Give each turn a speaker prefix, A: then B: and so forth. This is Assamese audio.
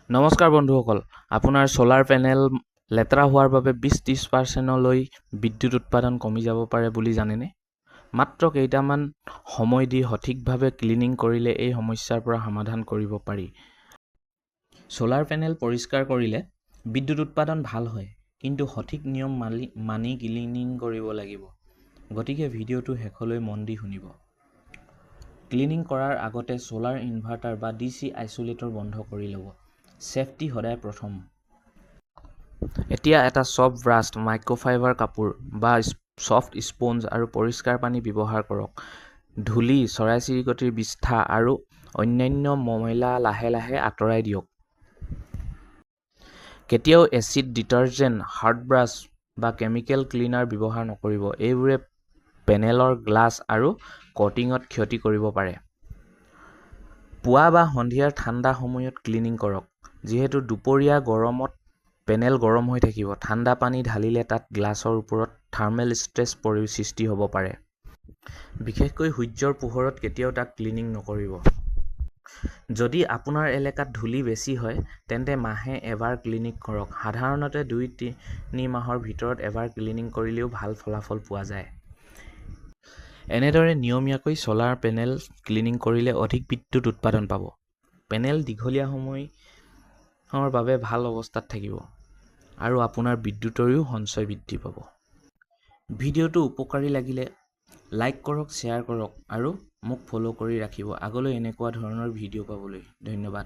A: নমস্কাৰ বন্ধুসকল, আপোনাৰ সোলাৰ পেনেল লেতেৰা হোৱাৰ বাবে 20-30%লৈ বিদ্যুৎ উৎপাদন কমি যাব পাৰে বুলি জানেনে? মাত্ৰ কেইটামান সময় দি সঠিকভাৱে ক্লিনিং কৰিলে এই সমস্যাৰ পৰা সমাধান কৰিব পাৰি। সোলাৰ পেনেল পৰিষ্কাৰ কৰিলে বিদ্যুৎ উৎপাদন ভাল হয়, কিন্তু সঠিক নিয়ম মানি ক্লিনিং কৰিব লাগিব। গতিকে ভিডিঅ'টো শেষলৈ মন দি শুনিব। ক্লিনিং কৰাৰ আগতে সোলাৰ ইনভাৰ্টাৰ বা DC আইচোলেটৰ বন্ধ কৰি ল'ব। ছেফটি সদায় প্ৰথম। এতিয়া এটা চফ্ট ব্ৰাছ, মাইক্ৰ'ফাইবাৰ কাপোৰ বা চফ্ট স্পঞ্জ আৰু পৰিষ্কাৰ পানী ব্যৱহাৰ কৰক। ধূলি, চৰাই-চিৰিকটিৰ বিষ্ঠা আৰু অন্যান্য ময়লা লাহে লাহে আঁতৰাই দিয়ক। কেতিয়াও এচিড ডিটাৰজেণ্ট, হাৰ্ড ব্ৰাছ বা কেমিকেল ক্লিনাৰ ব্যৱহাৰ নকৰিব। এইবোৰে পেনেলৰ গ্লাছ আৰু কটিঙত ক্ষতি কৰিব পাৰে। পুৱা বা সন্ধিয়াৰ ঠাণ্ডা সময়ত ক্লিনিং কৰক। যিহেতু দুপৰীয়া গৰমত পেনেল গৰম হৈ থাকিব, ঠাণ্ডা পানী ঢালিলে তাত গ্লাছৰ ওপৰত থাৰ্মেল ষ্ট্ৰেছ সৃষ্টি হ'ব পাৰে। বিশেষকৈ সূৰ্যৰ পোহৰত কেতিয়াও তাক ক্লিনিং নকৰিব। যদি আপোনাৰ এলেকাত ধূলি বেছি হয়, তেন্তে মাহে এবাৰ ক্লিনিং কৰক। সাধাৰণতে 2-3 মাহৰ ভিতৰত এবাৰ ক্লিনিং কৰিলেও ভাল ফলাফল পোৱা যায়। এনেদৰে নিয়মীয়াকৈ সোলাৰ পেনেল ক্লিনিং কৰিলে অধিক বিদ্যুৎ উৎপাদন পাব। পেনেল দীঘলীয়া সময়ৰ বাবে ভাল অৱস্থাত থাকিব আৰু আপোনাৰ বিদ্যুতৰো সঞ্চয় বৃদ্ধি পাব। ভিডিঅ'টো উপকাৰী লাগিলে লাইক কৰক, শ্বেয়াৰ কৰক আৰু মোক ফ'ল' কৰি ৰাখিব আগলৈ এনেকুৱা ধৰণৰ ভিডিঅ' পাবলৈ। ধন্যবাদ।